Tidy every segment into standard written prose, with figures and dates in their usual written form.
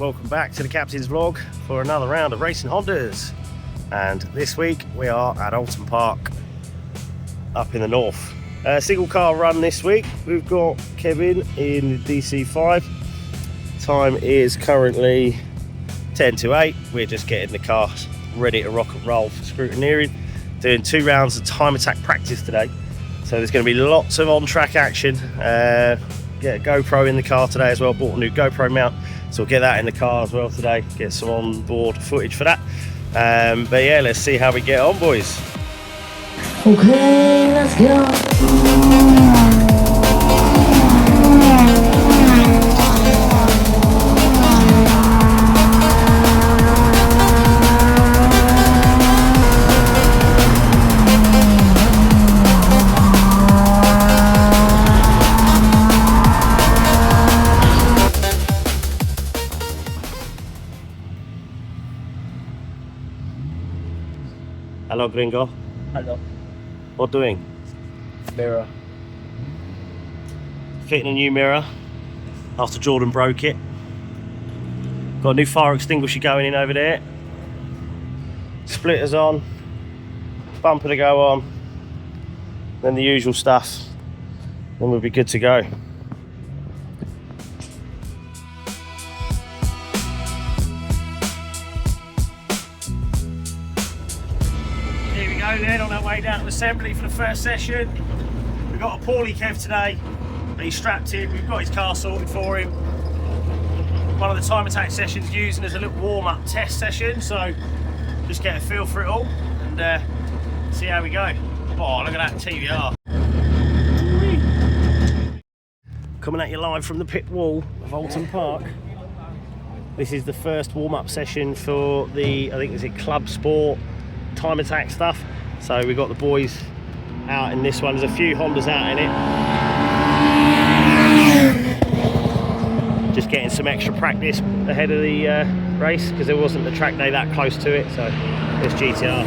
welcome back to the Captain's Vlog for another round of racing Hondas. And this week we are at Oulton Park up in the north. Single car run this week. We've got Kevin in the DC5. Time is currently 10 to 8. We're just getting the car ready to rock and roll for scrutineering. Doing 2 rounds of time attack practice today. So there's going to be lots of on-track action. Get a GoPro in the car today as well. Bought a new GoPro mount, so we'll get that in the car as well today. Get some on-board footage for that. But yeah, let's see how we get on, boys. Okay, let's go. Hello, gringo. Hello. What doing? Mirror. Fitting a new mirror after Jordan broke it. Got a new fire extinguisher going in over there. Splitters on. Bumper to go on. Then the usual stuff. Then we'll be good to go. Then on our way down to assembly for the first session. We've got a poorly Kev today, but he's strapped in. We've got his car sorted for him. One of the time attack sessions using as a little warm-up test session, so just get a feel for it all and see how we go. Oh, look at that TVR. Coming at you live from the pit wall of Oulton Park. This is the first warm-up session for the, I think, is it Club Sport time attack stuff. So we've got the boys out in this one. There's a few Hondas out in it. Just getting some extra practice ahead of the race because there wasn't the track day that close to it. So there's GTR.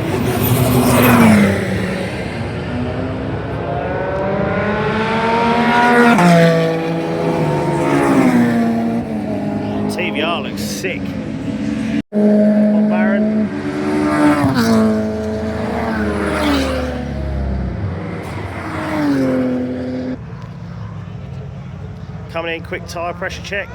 TVR looks sick. On Barron. Coming in, quick tyre pressure check.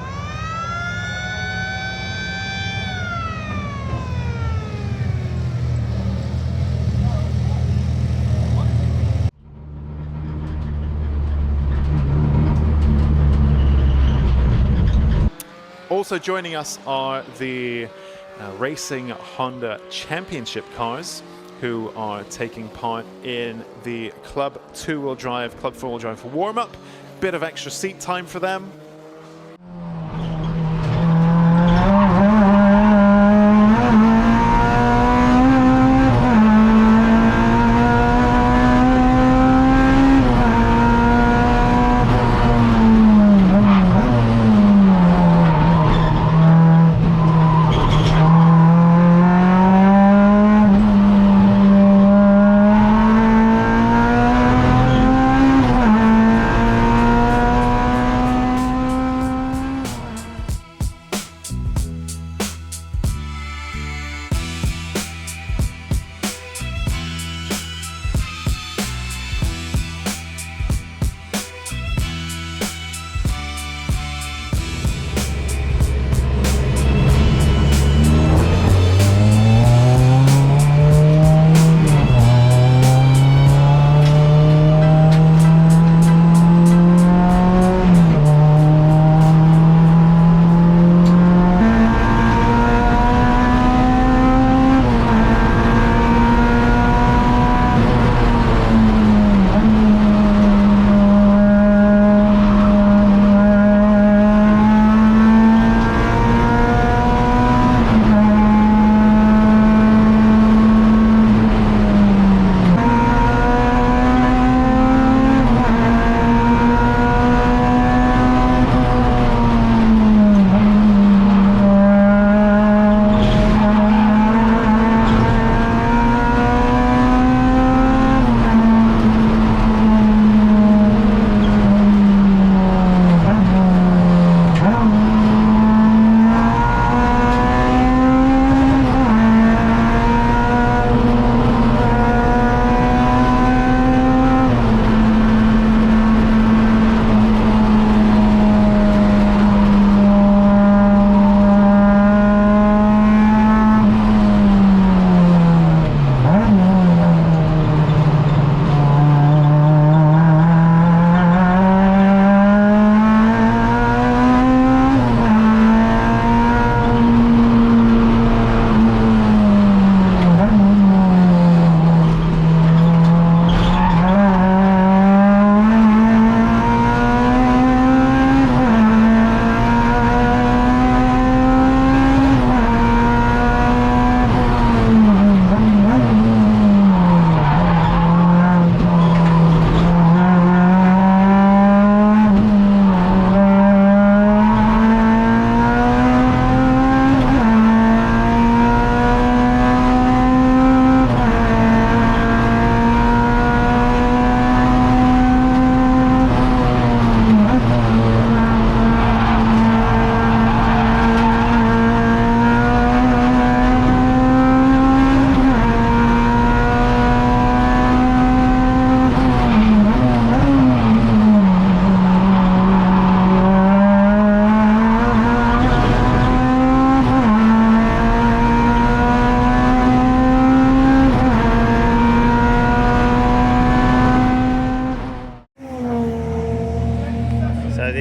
Also joining us are the Racing Honda Championship cars who are taking part in the Club 2-wheel drive, Club 4-wheel drive warm-up. Bit of extra seat time for them.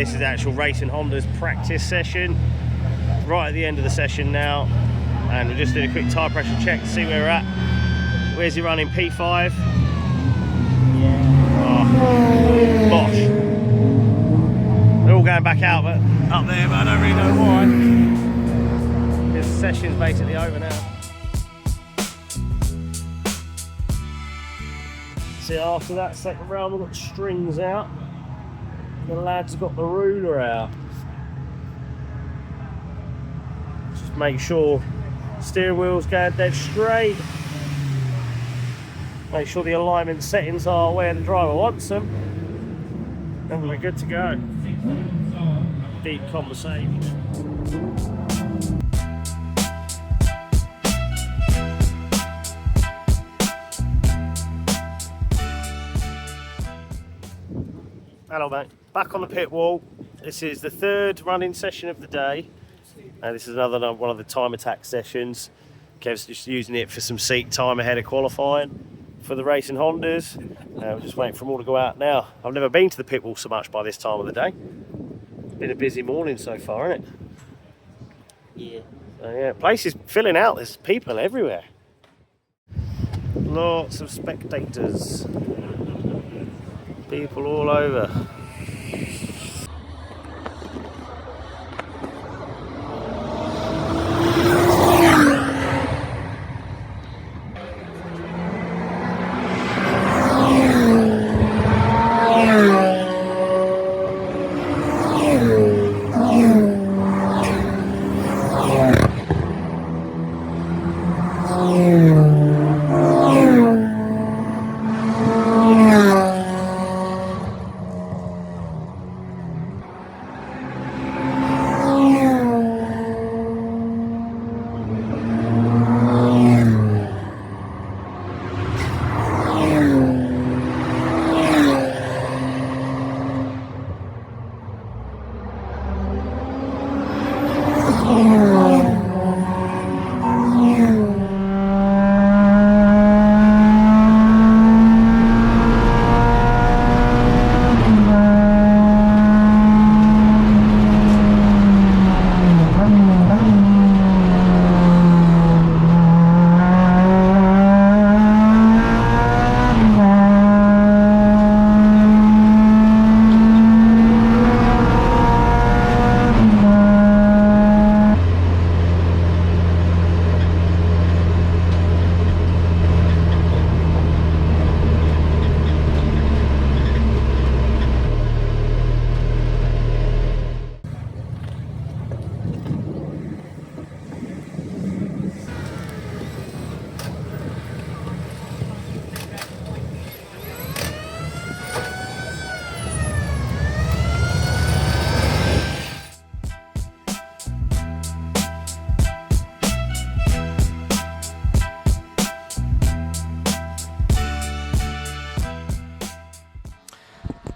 this is actual Racing Honda's practice session. Right at the end of the session now, and we'll just do a quick tyre pressure check to see where we're at. Where's he running? P5? Yeah. Oh, bosh. They're all going back out, but up there, but I don't really know why. This session's basically over now. See, after that second round, we've got the strings out. The lads got the ruler out. Just make sure steering wheel's going dead straight. Make sure the alignment settings are where the driver wants them. And we're good to go. Deep conversation. Hello mate, back on the pit wall. This is the third running session of the day. And this is another one of the time attack sessions. Kev's just using it for some seat time ahead of qualifying for the Racing Hondas. We're just waiting for them all to go out now. I've never been to the pit wall so much by this time of the day. Been a busy morning so far, isn't it? Yeah. So yeah, place is filling out. There's people everywhere. Lots of spectators. People all over.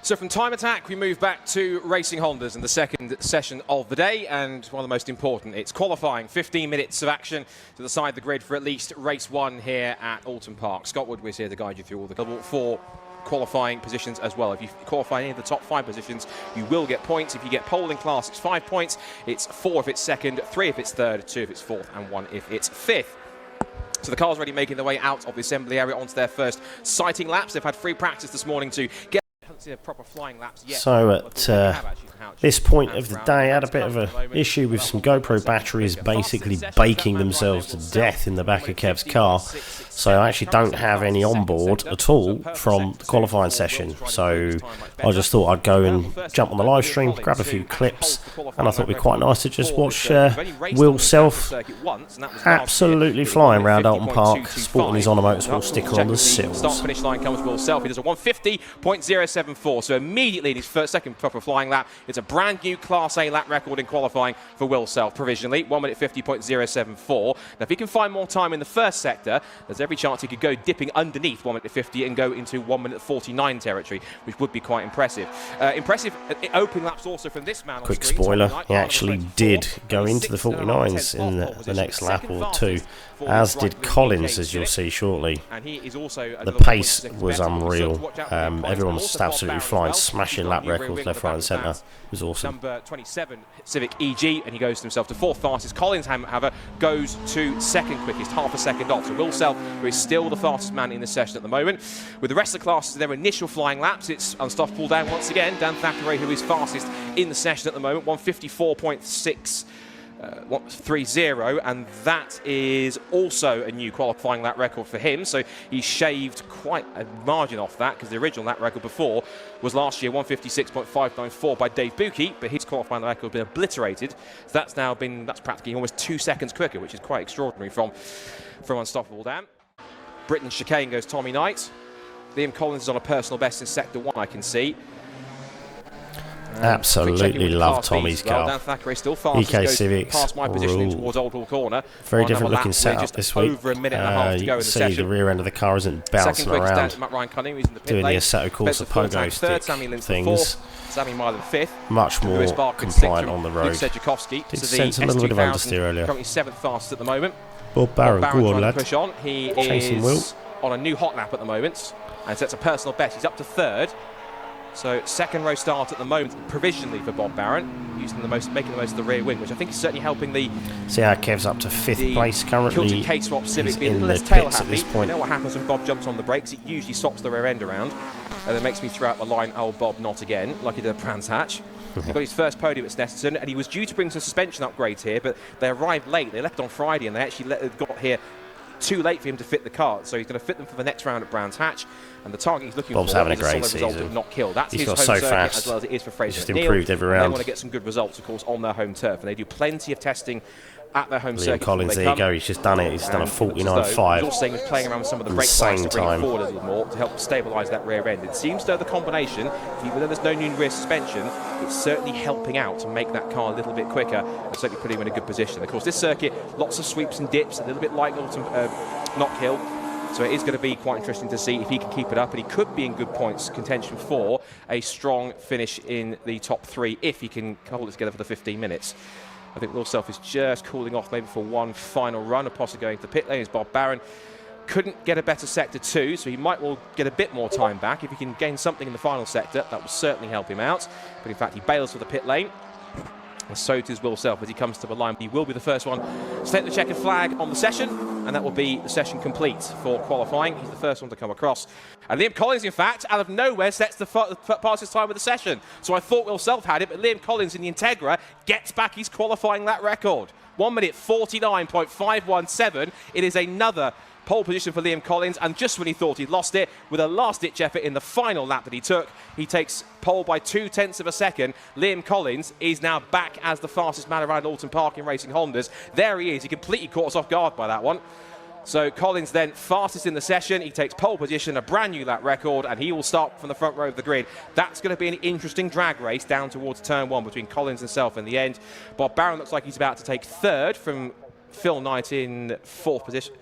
So from time attack, we move back to Racing Hondas in the second session of the day, and one of the most important, it's qualifying. 15 minutes of action to decide the grid for at least race one here at Oulton Park. Scott Wood was here to guide you through all the four qualifying positions as well. If you qualify any of the top 5 positions, you will get points. If you get pole in class, it's 5 points. It's 4 if it's second, 3 if it's third, 2 if it's fourth, and 1 if it's fifth. So the car's already making their way out of the assembly area onto their first sighting laps. They've had free practice this morning to get a proper flying laps yet. So at this point of the day, I had a bit of an issue with some GoPro batteries basically baking themselves to death in the back of Kev's car. So I actually don't have any on board at all from the qualifying session. So I just thought I'd go and jump on the live stream, grab a few clips, and I thought it'd be quite nice to just watch Will Self absolutely flying around Oulton Park, sporting his Honda Motorsport sticker on the sills. Start finish line comes Will Self. He does a 150.074. So immediately in his second proper flying lap, it's a brand new Class A lap record in qualifying for Will Self provisionally, 1:50.074. Now if he can find more time in the first sector, there's every chance he could go dipping underneath 1:50 and go into 1:49 territory, which would be quite impressive. Impressive opening laps also from this man. Quick spoiler, he actually did go into the 49s in the next lap or two, as did Collins, as you'll see shortly. The pace was unreal. Everyone was absolutely Barron flying, as well. smashing He's got lap a new rear records wing left, on the right and back centre. of It was awesome. Number 27 Civic EG, and he goes to himself to fourth fastest. Collins, however, goes to second quickest, half a second off. So Will Self, who is still the fastest man in the session at the moment. With the rest of the classes, their initial flying laps, it's Unstoppable Dan once again. Dan Thackeray, who is fastest in the session at the moment, 154.6. 1:30, and that is also a new qualifying lap record for him. So he shaved quite a margin off that, because the original lap record before was last year 156.594 by Dave Buki, but his qualifying lap record has been obliterated. So that's practically almost 2 seconds quicker, which is quite extraordinary from Unstoppable Dan. Britain chicane goes Tommy Knight. Liam Collins is on a personal best in sector 1, I can see. Absolutely love Tommy's car. Dan Thackeray still fastest, EK goes Civics past my positioning towards Old Hall Corner. Very different looking setup this week. Over a minute and a half to go in the see session. the rear end of the car isn't bouncing around, Matt Ryan Cunningham, who's in the pit doing the lane. Assetto Corsa pogo stick things. Sammy Milan fifth. Much more Lewis Barker compliant on the road. Luke Sedgwickowski Did to sense the a little bit of S2000, understeer earlier. currently 7th fastest at the moment. Bob Barron, go on trying lad. to push on. He Chasing Will. is on a new hot lap at the moment, and sets a personal best. He's up to 3rd. So second row start at the moment, provisionally for Bob Barron, making the most of the rear wing, which I think is certainly helping the. See how Kev's up to 5th place currently. Kilted K-swap Civic He's being a in little the less tail pits happy. at this point. You know what happens when Bob jumps on the brakes? It usually stops the rear end around, and it makes me throw out the line, "Oh Bob, not again," like he did at Brands Hatch. He got his first podium at Snetterton, and he was due to bring some suspension upgrades here, but they arrived late. They left on Friday, and they actually got here too late for him to fit the car, so he's going to fit them for the next round at Brands Hatch, and the target he's looking Bob's for having is a great solid result season. of not kill. That's He's his got home so circuit fast. as well as it is for Fraser Just McNeil. improved every They round. want to get some good results, of course, on their home turf, and they do plenty of testing at their home Liam circuit. Collins, there you go, he's just done it. He's done a And looks as though 49.5. He's also saying he was playing around with some of the brake Insane bikes to bring it time. forward a little more to help stabilise that rear end. It seems though the combination, even though there's no new rear suspension, it's certainly helping out to make that car a little bit quicker and certainly putting him in a good position. Of course, this circuit, lots of sweeps and dips, a little bit like Oulton, Knock Hill. So it is going to be quite interesting to see if he can keep it up, and he could be in good points contention for a strong finish in the top 3 if he can hold it together for the 15 minutes. I think Will Self is just cooling off maybe for one final run, of possibly going to the pit lane. Is Bob Barron. Couldn't get a better sector 2, so he might well get a bit more time back. If he can gain something in the final sector, that will certainly help him out. But in fact, he bails for the pit lane. And so does Will Self as he comes to the line. He will be the first one to take the checkered flag on the session, and that will be the session complete for qualifying. He's the first one to come across. And Liam Collins, in fact, out of nowhere, sets the fastest time of the session. So I thought Will Self had it, but Liam Collins in the Integra gets back his qualifying lap record. 1:49.517. It is another pole position for Liam Collins, and just when he thought he'd lost it, with a last-ditch effort in the final lap that he took, he takes pole by 0.2 of a second. Liam Collins is now back as the fastest man around Oulton Park in Racing Hondas. There he is. He completely caught us off guard by that one. So Collins then fastest in the session. He takes pole position, a brand new lap record, and he will start from the front row of the grid. That's going to be an interesting drag race down towards turn 1 between Collins and Self in the end. Bob Barron looks like he's about to take 3rd from Phil Knight in 4th position.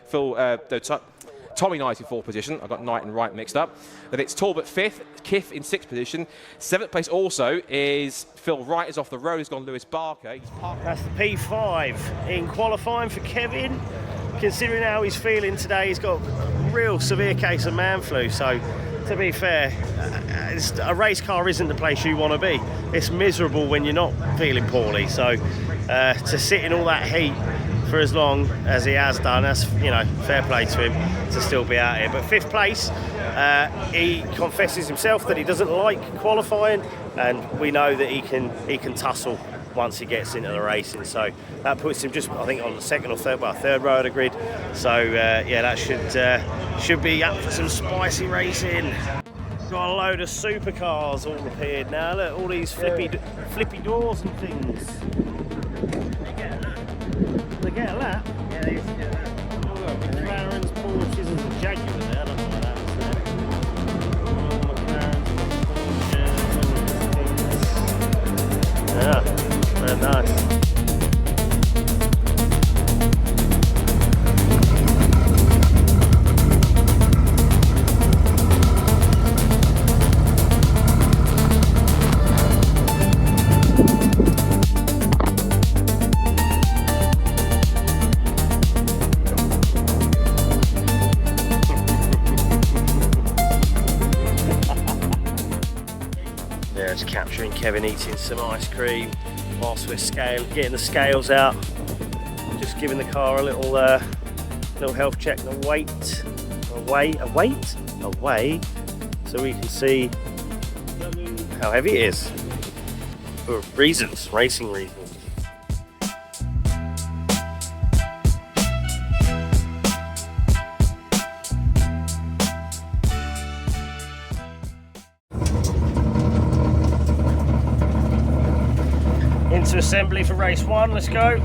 Tommy Knight in 4th position. I got Knight and Wright mixed up. Then it's Talbot 5th, Kiff in 6th position. 7th place also is Phil Wright is off the road. He's gone Lewis Barker. That's the P5 in qualifying for Kevin. Considering how he's feeling today, he's got a real severe case of man flu. So, to be fair, a race car isn't the place you want to be. It's miserable when you're not feeling poorly. So, to sit in all that heat for as long as he has done, that's, you know, fair play to him to still be out here. But 5th place, he confesses himself that he doesn't like qualifying, and we know that he can tussle once he gets into the racing. So that puts him just, I think, on the 2nd or 3rd row of the grid. So yeah, that should be up for some spicy racing. Got a load of supercars all appeared now. Look, all these flippy doors and things. They get a lap. Yeah, they used to get a lap. Oh, look, McLaren's, Porsches, and the Jaguar there. I don't know what that was there. McLaren's, yeah, very nice. Yeah, just capturing Kevin eating some ice cream whilst we're getting the scales out. Just giving the car a little health check and a weigh, so we can see how heavy it is for racing reasons. Into assembly for race 1, let's go.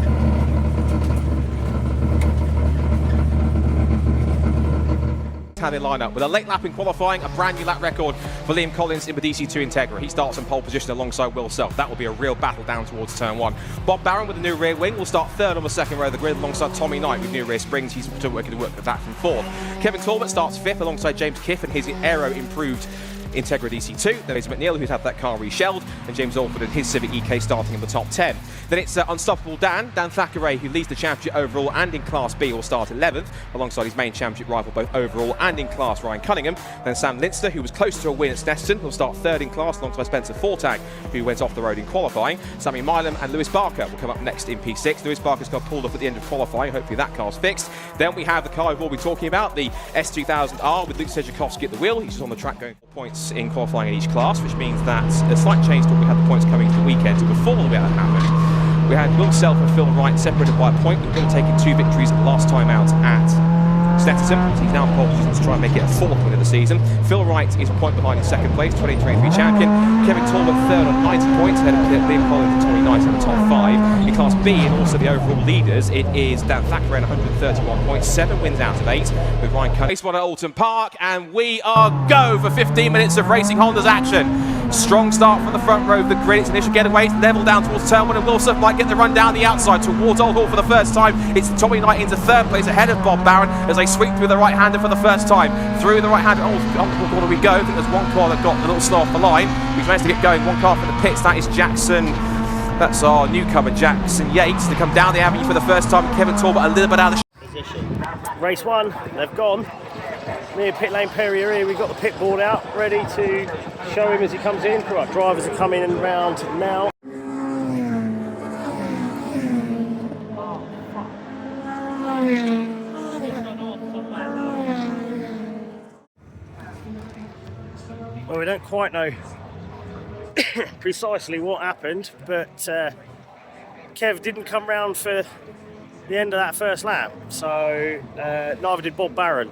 How they line up with a late lap in qualifying, a brand new lap record for Liam Collins in the DC2 Integra. He starts in pole position alongside Will Self. That will be a real battle down towards turn 1. Bob Barron with the new rear wing will start third on the second row of the grid alongside Tommy Knight with new rear springs. He's working to work with that from fourth. Kevin Talbot starts fifth alongside James Kiff and his aero improved Integra DC2. Then it's McNeil who's had that car reshelled, and James Oulton and his Civic EK starting in the top 10. Then it's Unstoppable Dan Thackeray, who leads the championship overall and in Class B, will start 11th alongside his main championship rival both overall and in class, Ryan Cunningham. Then Sam Linster, who was close to a win at Snetterton, will start third in class alongside Spencer Fortag, who went off the road in qualifying. Sammy Milam and Lewis Barker will come up next in P6. Lewis Barker's got pulled off at the end of qualifying. Hopefully that car's fixed. Then we have the car we've all been talking about, the S2000R with Luke Sejakovsky at the wheel. He's just on the track going 4 points in qualifying in each class, which means that a slight change to what we had the points coming to the weekend. So before all of that happened, we had Will Self and Phil Wright separated by a point. We've been taking 2 victories last time out at Snetterton. He's now in pole position to try and make it a 4th win of the season. Phil Wright is a point behind in second place, 2023 champion. Kevin Talbot third on 90 points, ahead of Liam Collins and Tommy Knight in the top 5. In Class B and also the overall leaders, it is Dan Thackeray on 131 points, 7 wins out of 8 with Ryan Cunningham. Race 1 at Oulton Park, and we are go for 15 minutes of Racing Honda's action. Strong start from the front row of the grid. Its initial getaway level down towards turn 1, and Wilson might get the run down the outside towards Old Hall for the first time. It's Tommy Knight into third place ahead of Bob Barron as they sweep through the right-hander for the first time. Through the right-hander, Old corner we go. I think there's one car that got a little slow off the line. We've managed to get going. One car from the pits. That is Jackson. That's our newcomer, Jackson Yates, to come down the avenue for the first time. Kevin Talbot a little bit out of the Position. Race 1, they've gone. Near pit lane Perrier here, we've got the pit board out, ready to show him as he comes in. Right, drivers are coming in and round now. Well, we don't quite know precisely what happened, but Kev didn't come round for the end of that first lap, so neither did Bob Barron.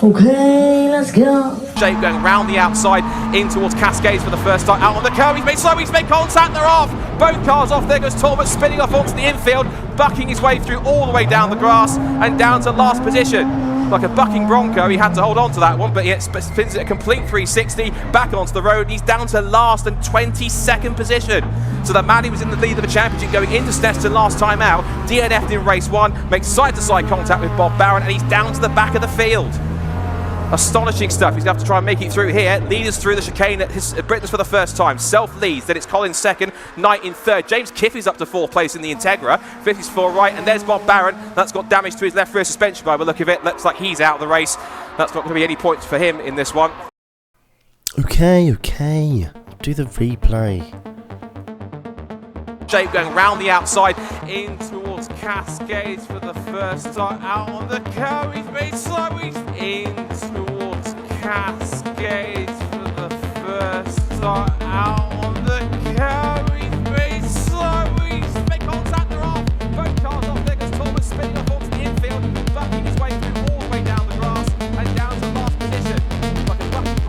Okay, let's go. shape going round the outside in towards Cascades for the first time. Out on the curve, he's made contact, they're off. Both cars off, there goes Talbot spinning off onto the infield, bucking his way through all the way down the grass and down to last position. Like a bucking bronco, he had to hold on to that one, but he spins it a complete 360 back onto the road. He's down to last and 22nd position. So that man who was in the lead of the championship going into Snetterton last time out, DNF'd in race 1, makes side-to-side contact with Bob Barron, and he's down to the back of the field. Astonishing stuff. He's going to have to try and make it through here. Leaders through the chicane at Britain's for the first time. Self leads, then it's Collins second, Knight in third. James Kiffey's up to fourth place in the Integra. Fifth is Phil Wright, and there's Bob Barron. That's got damage to his left rear suspension by the look of it. Looks like he's out of the race. That's not going to be any points for him in this one. Okay. Do the replay. Shape going round the outside in towards Cascades for the first time. Out on the curve, he's made slow. He's in towards Cascades for the first time. Out on the curve, he's made slow. He's made contact, they're off. Both cars off there, because Talbot spinning off onto the infield, bucking his way through all the way down the grass and down to last position. Like a bucking.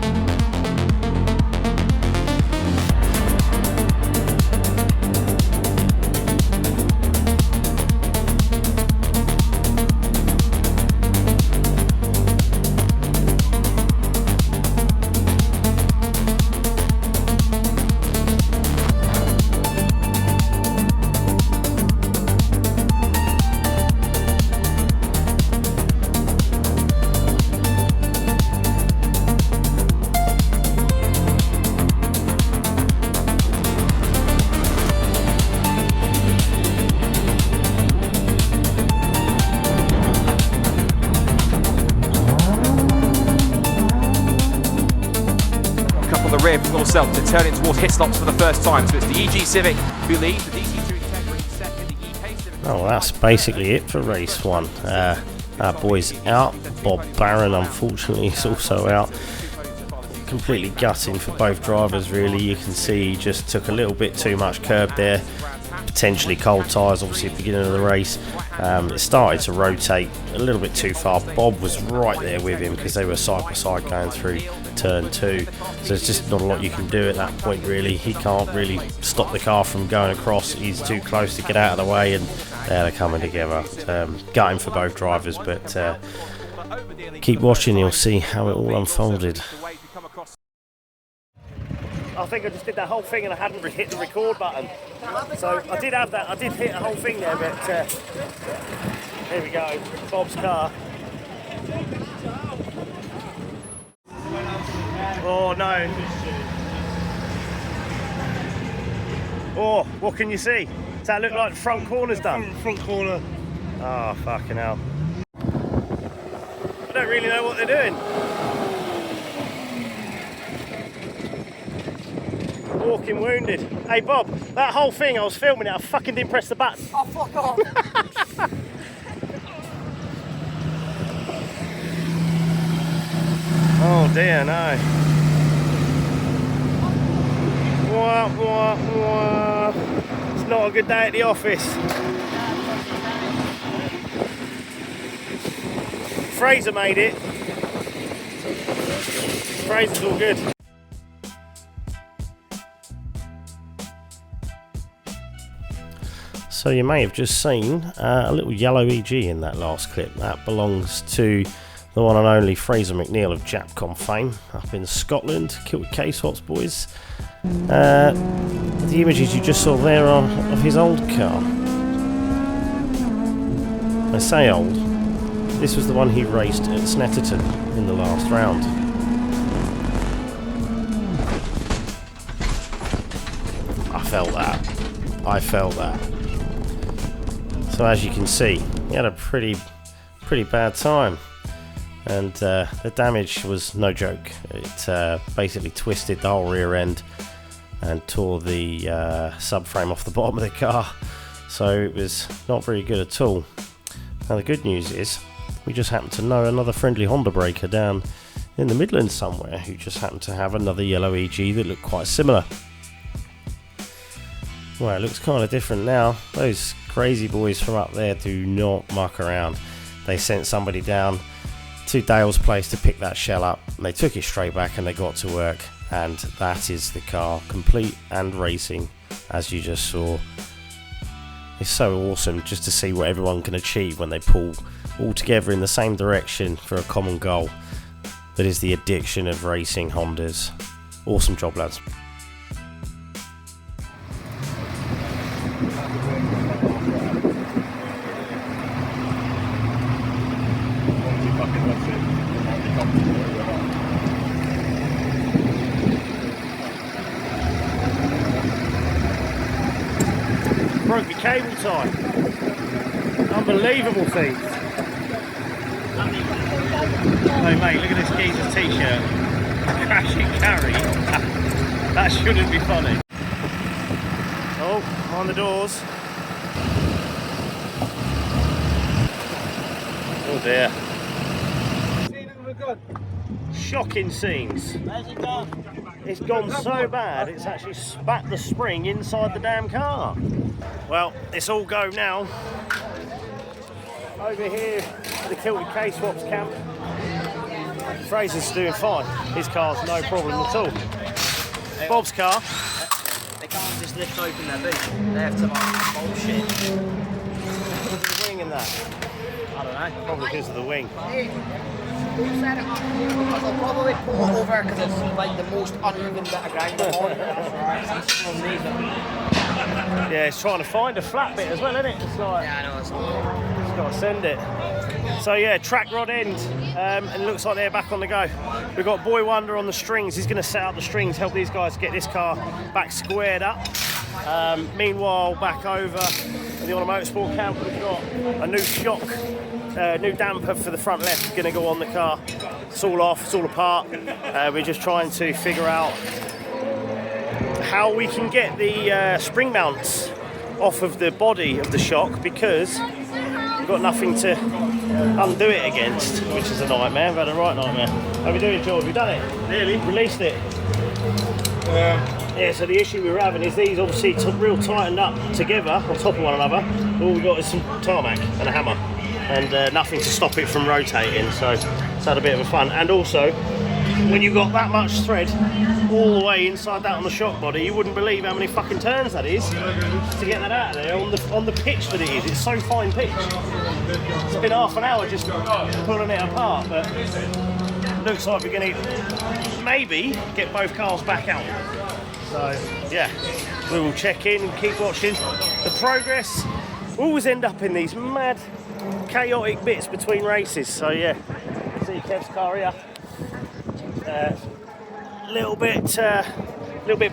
the rear from Will Self to turn in towards Hislops for the first time. So it's the EG Civic who leads, the DC2 Integrity second, the E-Pace Civic. Oh, well, that's basically it for race one. Our boy's out. Bob Barron, unfortunately, is also out. Completely gutting for both drivers, really. You can see he just took a little bit too much curb there. Potentially cold tyres, obviously, at the beginning of the race. It started to rotate a little bit too far. Bob was right there with him because they were side by side going through turn 2. So there's just not a lot you can do at that point, really. He can't really stop the car from going across. He's too close to get out of the way, and they're coming together. Gutting for both drivers, but keep watching, you'll see how it all unfolded. I think I just did that whole thing and I hadn't hit the record button. So I did have that, I did hit the whole thing there, but here we go, Bob's car. Oh no. Oh, what can you see? Does that look like the front corner's done? Front corner. Oh, fucking hell. I don't really know what they're doing. Walking wounded. Hey Bob, that whole thing I was filming it, I fucking didn't press the button. Oh, fuck off. Oh dear, no. Wah, wah, wah. It's not a good day at the office. Fraser made it. Fraser's all good. So you may have just seen a little yellow EG in that last clip. That belongs to the one and only Fraser McNeil of Japcom fame up in Scotland. Killed with K-Swaps, boys. The images you just saw there are of his old car. I say old. This was the one he raced at Snetterton in the last round. I felt that. So as you can see, he had a pretty bad time, and the damage was no joke. It basically twisted the whole rear end and tore the subframe off the bottom of the car, so it was not very good at all. Now the good news is, we just happen to know another friendly Honda breaker down in the Midlands somewhere who just happened to have another yellow EG that looked quite similar. Well, it looks kind of different now. Those crazy boys from up there do not muck around. They sent somebody down to Dale's place to pick that shell up, and they took it straight back and they got to work, and that is the car, complete and racing, as you just saw. It's so awesome just to see what everyone can achieve when they pull all together in the same direction for a common goal. That is the addiction of racing Hondas. Awesome job, lads. Broke the cable tie. Unbelievable thing. Hey mate, look at this geezer's t-shirt. Crash and carry. That shouldn't be funny. Oh, on the doors. Oh dear. Shocking scenes. It's gone so bad, it's actually spat the spring inside the damn car. Well, it's all go now. Over here, the Kilted K-Swaps camp. Fraser's doing fine. His car's no problem at all. Bob's car. They can't just lift open their boot. They have to like bullshit. Because of the wing and that. I don't know. Probably because of the wing. Who set it up? Because I'll probably pull it over because it's like the most uneven bit of ground on. Yeah, it's trying to find a flat bit as well, isn't it? It's like, Yeah, I know. it's got to send it. So yeah, track rod end, and it looks like they're back on the go. We've got Boy Wonder on the strings. He's going to set up the strings, help these guys get this car back squared up. Meanwhile, back over at the On a Motorsport camp, we've got a new shock, new damper for the front left going to go on the car. It's all off, it's all apart. We're just trying to figure out how we can get the spring mounts off of the body of the shock, because we've got nothing to undo it against, which is a nightmare. I've had a right nightmare. How are we doing, George? We've done it. Nearly. Released it. Yeah, so the issue we were having is these obviously real tightened up together on top of one another. All we've got is some tarmac and a hammer, and nothing to stop it from rotating, so it's had a bit of a fun. And also, when you've got that much thread all the way inside that on the shock body, you wouldn't believe how many fucking turns that is to get that out of there on the pitch that it is. It's so fine pitch. It's been half an hour just pulling it apart, but looks like we're going to maybe get both cars back out. So yeah, we will check in and keep watching the progress. We always end up in these mad, chaotic bits between races. So yeah, see Kev's car here. Little bit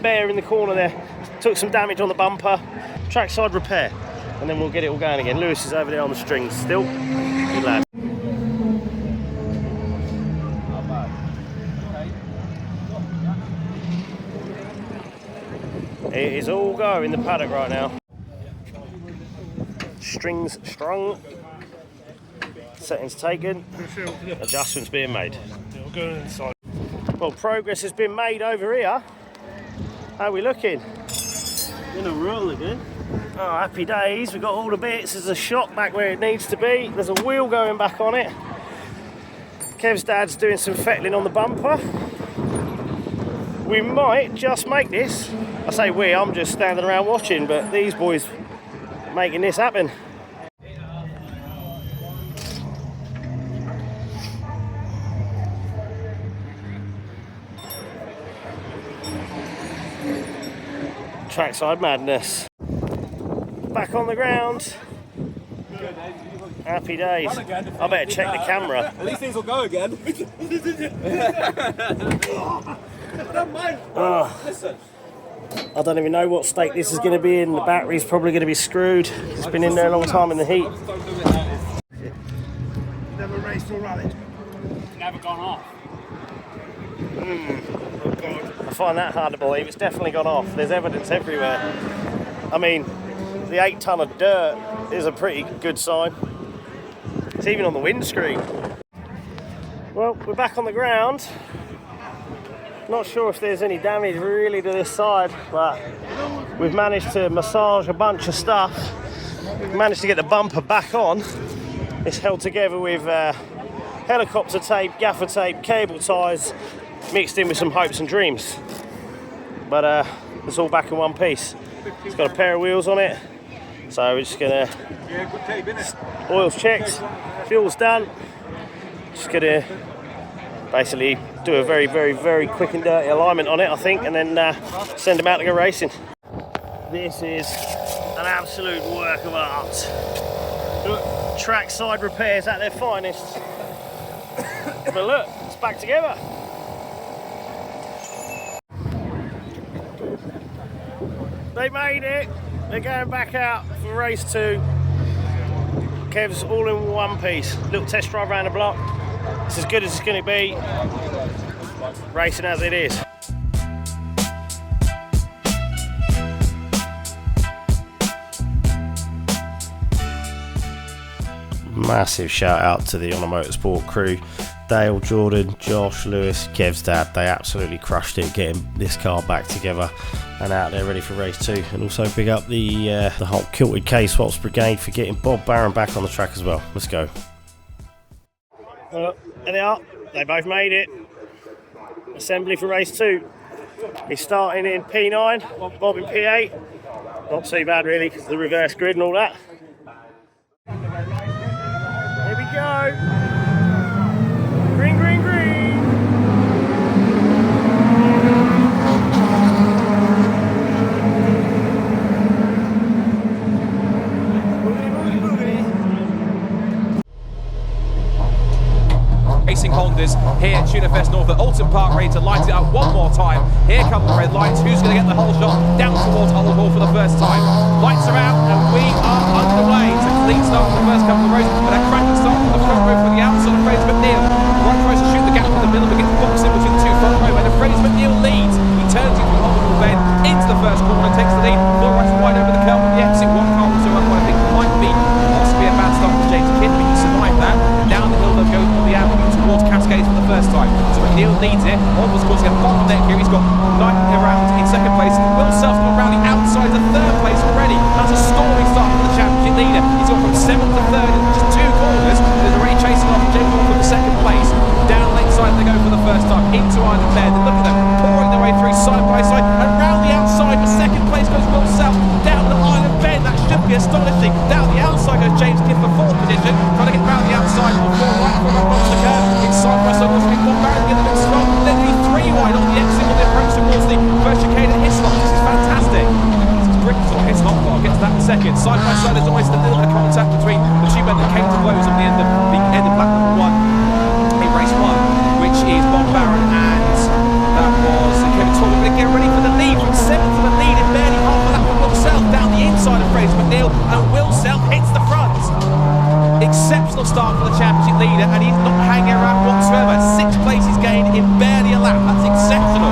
bare in the corner there. Took some damage on the bumper. Trackside repair, and then we'll get it all going again. Lewis is over there on the strings still. Good lad. It is all go in the paddock right now. Strings strung. Settings taken. Adjustments being made. Well, progress has been made over here. How are we looking? In a roll again. Oh, happy days. We've got all the bits. There's a shock back where it needs to be. There's a wheel going back on it. Kev's dad's doing some fettling on the bumper. We might just make this. I say we, I'm just standing around watching, but these boys making this happen. Trackside madness. Back on the ground. Happy days. I better check the camera. At least things will go again. I don't mind. Listen. I don't even know what state this is going to be in. The battery's probably going to be screwed. It's been in there a long time in the heat. Never raced or rallied. Never gone off. I find that hard to believe. It's definitely gone off. There's evidence everywhere. I mean, the 8 ton of dirt is a pretty good sign. It's even on the windscreen. Well, we're back on the ground. Not sure if there's any damage really to this side, but we've managed to massage a bunch of stuff. We've managed to get the bumper back on. It's held together with helicopter tape, gaffer tape, cable ties, mixed in with some hopes and dreams. But it's all back in one piece. It's got a pair of wheels on it, so we're just gonna, oil's checked, fuel's done. Just gonna basically do a very, very, very quick and dirty alignment on it, I think, and then send them out to go racing. This is an absolute work of art. Look, trackside repairs at their finest. But look, it's back together. They made it. They're going back out for race 2. Kev's all in one piece. Little test drive around the block. It's as good as it's going to be. Racing as it is. Massive shout out to the Honor Motorsport crew. Dale, Jordan, Josh, Lewis, Kev's dad. They absolutely crushed it getting this car back together and out there ready for race 2. And also big up the whole Kilted K-Swaps Brigade for getting Bob Barron back on the track as well. Let's go. Well, there they are. They both made it. Assembly for race 2. He's starting in P9, Bob in P8. Not too bad really because of the reverse grid and all that. Here we go. Green, green, green. Racing Hondas here at Tunafest North at Oulton Park, ready to light it up one more time. Here come the red lights. Who's going to get the whole shot down towards Old Hall for the first time? Lights are out and we are underway. It's a clean start for the first couple of rows, but a cracking start from the front row for the outside of Fraser McNeil. Right tries to shoot the gap in the middle, but gets boxed in between the two front row, and Fraser McNeil leads. He turns into an Old Hall bend into the James Kiff for 4th position, trying to get round the outside of 4 right before that box to curve. Inside Russell also been Bob Barron together with strong. Then the 3 wide on the exit on the approach towards the first chicane at Hislop. This is fantastic. Britain's on Hislop, but I'll get to that in a second. Side by side, there's always a little bit of contact between the two men that came to blows on the end of lap number 1 in race 1, which is Bob Barron, and that was Kevin Talbot. Going to get ready for the lead from 7th to the lead in barely half a lap of Will Self down the inside of Fraser McNeil, and Will Self hits the front. Exceptional start for the championship leader, and he's not hanging around whatsoever. 6 places gained in barely a lap. That's exceptional.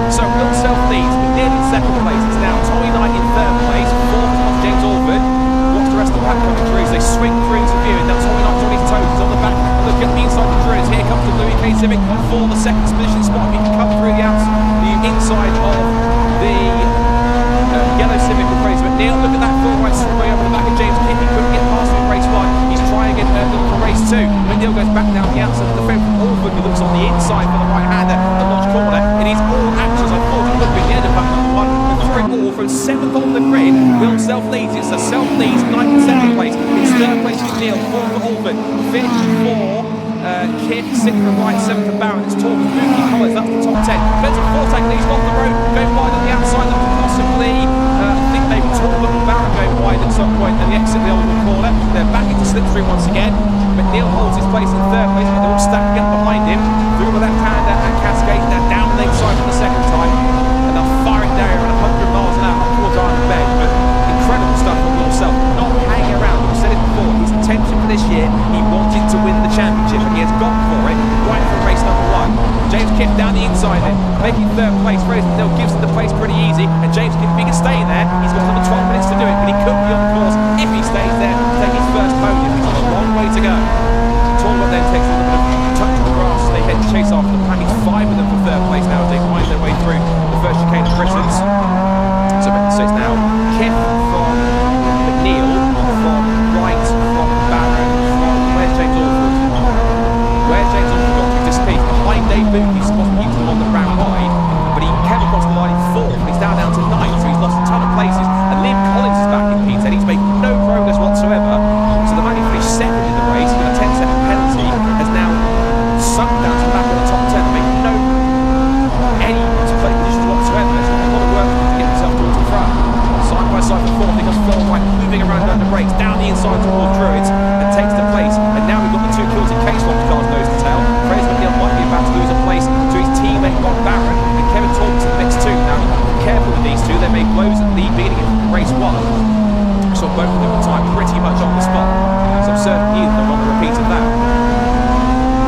So Will Self leads, McNeil in 2nd place. It's now Tommy Knight in 3rd place. 4th is James Alford. Watch the rest of the pack coming through as they swing through into view. And now Tommy Knight's on his toes. He's on the back. Look at the inside of the Druids. Here comes the Louis K Civic for the 2nd position spot. He can come through the inside of the yellow Civic with Fraser McNeil. Look at that full right way over the back of James Kidd. He couldn't get past him in race 1. He's trying again for race 2. McNeil goes back down the outside of the fence from Alford, who looks on the inside for the right-hander, the Lodge corner. It is all actions. I thought it looked at the end of lap number 1. And through all from 7th on the grid, Will Self leads. It's a Self leads, Knight in 2nd place. It's 3rd place for McNeil, 4th for Alford, 5th for Kidd, 6th for Wright, 7th for Barron. It's Talbot, Mookie, Collins, that's the top 10. Spencer Fortag leads off the road, going wide on the outside, that could possibly, I think maybe Talbot and Barron going wide at some point, and the exit the Oulton corner. They're back into slipstream once again. McNeil holds his place in 3rd place, but they're all stacking up behind him. Through the left-hander and Cascade, now down the leg side for the 2nd time. And they'll fire it down at 100 miles an hour towards Iron Bed. But incredible stuff from Will Self, not hanging around. We've said it before, his intention for this year, he wanted to win the championship, and he has gone for it right from race number 1. James Kidd down the inside then, making 3rd place. Fraser McNeil gives him the place pretty easy, and James Kidd, if he can stay there, he's got another 12 minutes to do it, but he could be on the course if he stays there to take his first podium. He's got a long way to go. Talbot then takes a little bit of touch of the grass. They head to chase after the pack. It's 5 of them for 3rd place now as they find their way through the first chicane of Britons. So it's now Kiff from McNeil, from Wright, from Barron, from where's James Alford? Where's James Alford got to disappear? Behind Dave Booth, he's supposed to keep them on the round wide, but he came across the line in 4th, and he's down to 9th, so he's lost a ton of places. And Liam Collins is back in P10. He's making no progress whatsoever. So the man who finished 2nd in the race with a 10-second penalty has now sunk down to the back of the top 10 and making no any play conditions whatsoever. So a lot of work to get himself towards the front. Side by side for 4th, because 4 right moving around under brakes down the inside towards Druids and takes the place. And now we've got the 2 Kilted Case Swaps cars nose to tail. Fraser McNeil might be about to lose a place to his teammate Bob Barron, and Kevin Talbot's in the mix too. Now be careful with these two. They made blows at the beginning of race 1. So both of them were timed pretty much on the spot. So I'm certain neither of them want to repeat of that.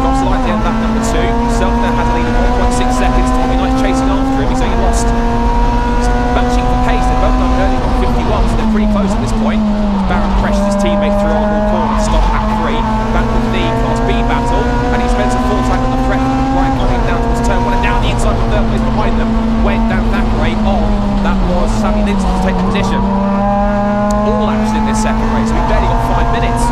Drops the line at the end of lap number 2. Himself now has a lead of 1.6 seconds. Tommy Knight's chasing after him. He's only lost. He's matching for pace. They're both done early on 51, so they're pretty close at this point. Barron pressures his teammate through on all corners. Stop at 3. Back with the Class B battle. And he spends a full time on the threat. Right coming down towards turn 1 and down the inside with 3rd place behind them. Went down that way on. That was Sammy Linton to take the position. All action in this 2nd race. We've barely got 5 minutes.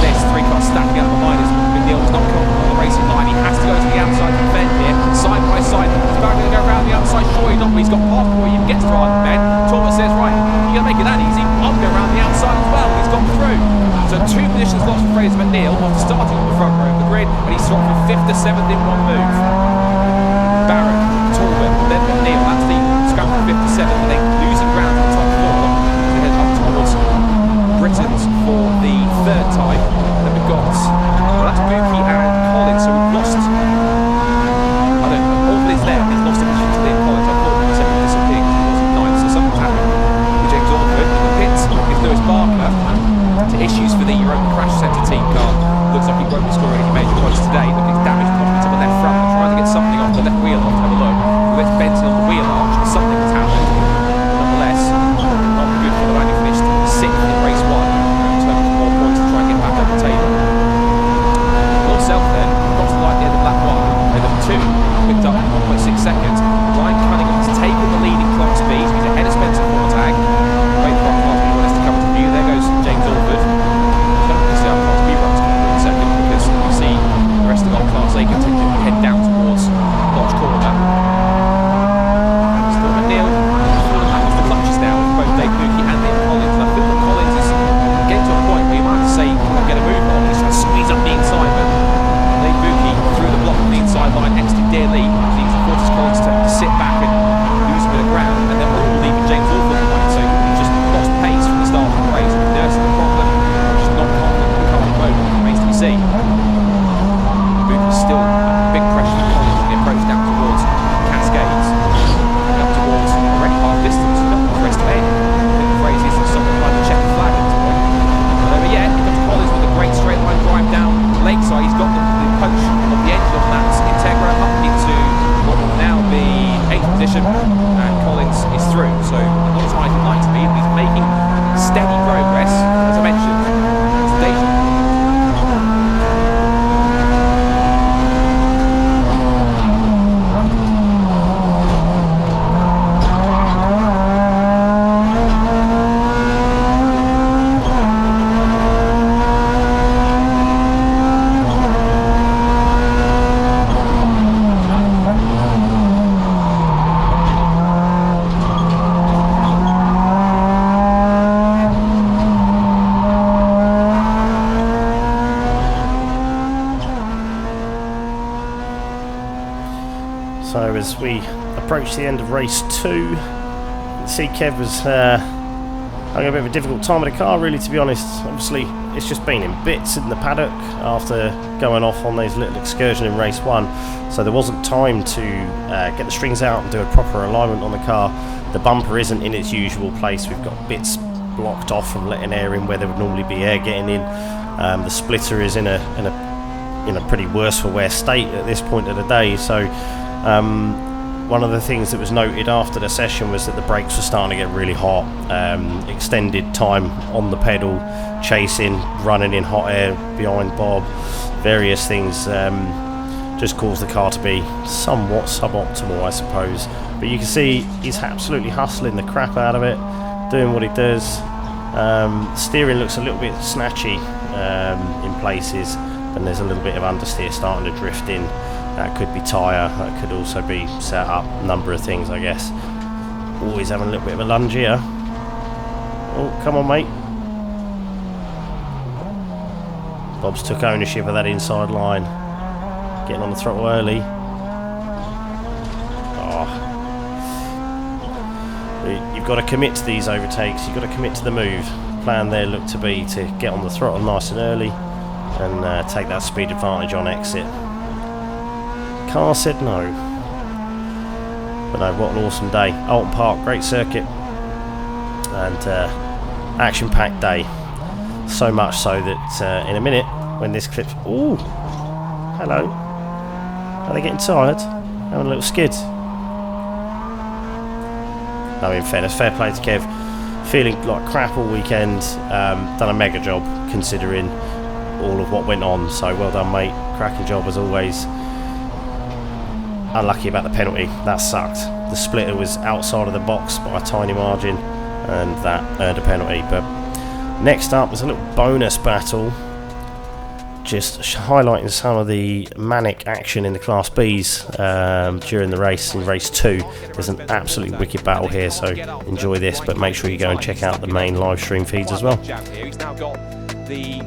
This 3 cars stacking up behind us. McNeil's not coming on the racing line. He has to go to the outside of the fence here. Side by side. He's about to go around the outside. Sure, he's not, but he's got past before he even gets to Iron Ben. Talbot says, right, you're going to make it that easy. I'll go around the outside as well. He's gone through. So 2 positions lost for Fraser McNeil after starting on the front row of the grid, and he's swapped from 5th to 7th in 1 move. Barron, Talbot, then McNeil. That's the scrap from 5th to 7th, and then losing ground in the top 4. They head up towards Britons for the 3rd time. Then we've got, well, that's Mookie and Collins, so we've lost, I don't know, all is there, he's lost a position to Liam Collins. I thought he was disappearing because he wasn't 9th, so something's happened with James Alford. In the pits is Lewis Barker to issues for the Europa Crash Centre team car. Looks like he won't be scoring any major points today. Look, he's damaged possibly to the left front. They're trying to And Collins is through, so not as high as he'd like to be, but he's making steady progress, as I mentioned. It's Deja. So as we approach the end of race 2, you can see Kev was having a bit of a difficult time with the car, really, to be honest. Obviously, it's just been in bits in the paddock after going off on those little excursion in race 1. So there wasn't time to get the strings out and do a proper alignment on the car. The bumper isn't in its usual place. We've got bits blocked off from letting air in where there would normally be air getting in. The splitter is in a pretty worse for wear state at this point of the day. So one of the things that was noted after the session was that the brakes were starting to get really hot. Extended time on the pedal, chasing, running in hot air behind Bob, various things just caused the car to be somewhat suboptimal, I suppose. But you can see he's absolutely hustling the crap out of it, doing what he does. Steering looks a little bit snatchy in places, and there's a little bit of understeer starting to drift in. That could be tyre, that could also be set up, a number of things, I guess. Always having a little bit of a lunge here. Oh, come on, mate. Bob's took ownership of that inside line. Getting on the throttle early. Oh. You've got to commit to these overtakes, you've got to commit to the move. Plan there looked to be to get on the throttle nice and early and take that speed advantage on exit. Car said no. But no, what an awesome day. Oulton Park, great circuit. And action-packed day. So much so that in a minute, when this clip... Ooh! Hello. Are they getting tired? Having a little skid. No, in fairness, fair play to Kev. Feeling like crap all weekend. Done a mega job, considering all of what went on. So well done, mate. Cracking job as always. Unlucky about the penalty, that sucked. The splitter was outside of the box by a tiny margin and that earned a penalty. But next up was a little bonus battle, just highlighting some of the manic action in the Class Bs during the race in race 2. There's an absolutely wicked battle here, so enjoy this, but make sure you go and check out the main live stream feeds as well. He's now got the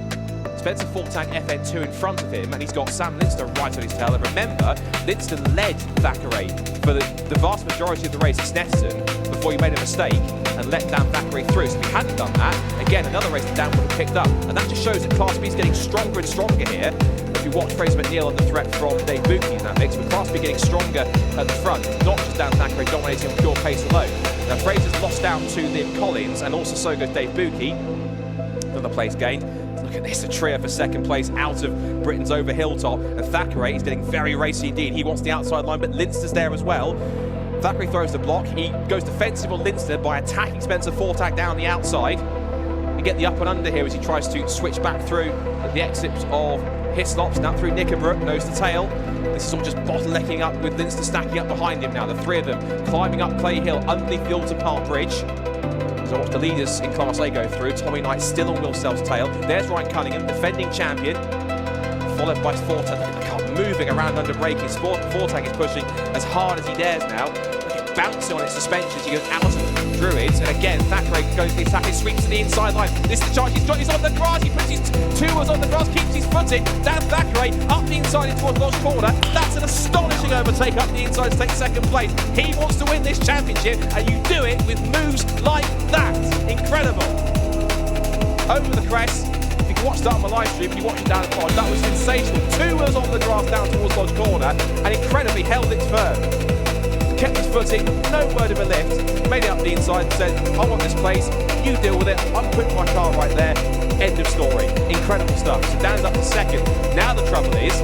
Spencer Fortang FN2 in front of him, and he's got Sam Linster right on his tail. And remember, Linster led Thackeray for the vast majority of the race at Snetterton before he made a mistake and let Dan Thackeray through. So if he hadn't done that, again, another race that Dan would have picked up. And that just shows that Class B is getting stronger and stronger here. If you watch Fraser McNeil and the threat from Dave Bookie in that mix, with Class B getting stronger at the front, not just Dan Thackeray dominating on pure pace alone. Now Fraser's lost down to Liam Collins, and also so goes Dave Bookie. Another place gained. Look at this, a trio for second place out of Britain's over Hilltop, and Thackeray is getting very racy indeed. He wants the outside line, but Linster's there as well. Thackeray throws the block. He goes defensive on Linster by attacking Spencer Fortag down the outside. You get the up and under here as he tries to switch back through at the exits of Hislops, now through Knickerbrook, nose to tail. This is all just bottlenecking up with Linster stacking up behind him now. The three of them climbing up Clay Hill underneath the Oulton Park Bridge. So watch the leaders in Class A go through. Tommy Knight still on Will Self's tail. There's Ryan Cunningham, defending champion. Followed by Fortag. Look at the car moving around under braking. Fortag is pushing as hard as he dares now. Look at bouncing on its suspensions. He goes out of Druids. And again, Thackeray goes the attack. He sweeps to the inside line. This is the chance. He's got his on the grass. He puts his two wheels on the grass, keeps his footing. Dan Thackeray up the inside towards Lodge Corner. That's an astonishing overtake up the inside to take second place. He wants to win this championship, and you do it with moves like that. Incredible. Over the crest. If you can watch that on the live stream, if you watch it down the pod, that was sensational. Two wheels on the grass down towards Lodge Corner, and incredibly held its firm. Kept his footing, no word of a lift, made it up the inside and said, I want this place, you deal with it, I'm putting my car right there. End of story. Incredible stuff. So Dan's up to second. Now the trouble is,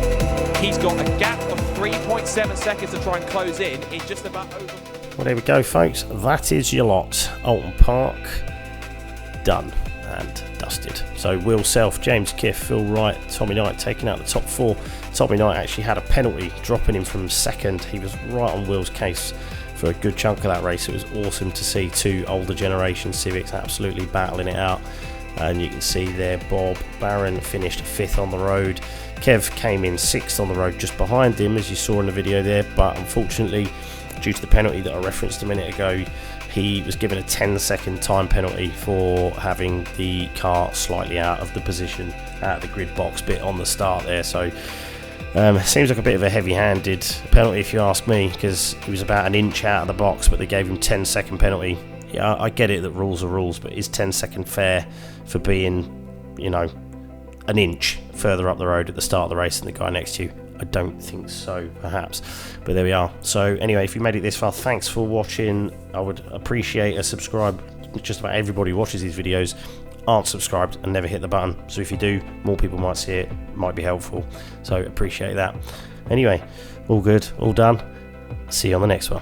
he's got a gap of 3.7 seconds to try and close in just about over. Well, there we go, folks. That is your lot. Oulton Park done and dusted. So Will Self, James Kiff, Phil Wright, Tommy Knight taking out the top 4. Tommy Knight actually had a penalty, dropping him from second. He was right on Will's case for a good chunk of that race. It was awesome to see 2 older generation Civics absolutely battling it out. And you can see there Bob Barron finished 5th on the road. Kev came in 6th on the road just behind him, as you saw in the video there, but unfortunately, due to the penalty that I referenced a minute ago, he was given a 10-second time penalty for having the car slightly out of the position at the grid box bit on the start there. So seems like a bit of a heavy-handed penalty if you ask me, because he was about an inch out of the box, but they gave him 10-second penalty. Yeah, I get it that rules are rules, but is 10-second fair for being, you know, an inch further up the road at the start of the race than the guy next to you? I don't think so, perhaps. But there we are. So anyway, if you made it this far, thanks for watching. I would appreciate a subscribe. Just about everybody who watches these videos aren't subscribed and never hit the button. So if you do, more people might see it, might be helpful. So appreciate that. Anyway, all good, all done. See you on the next one.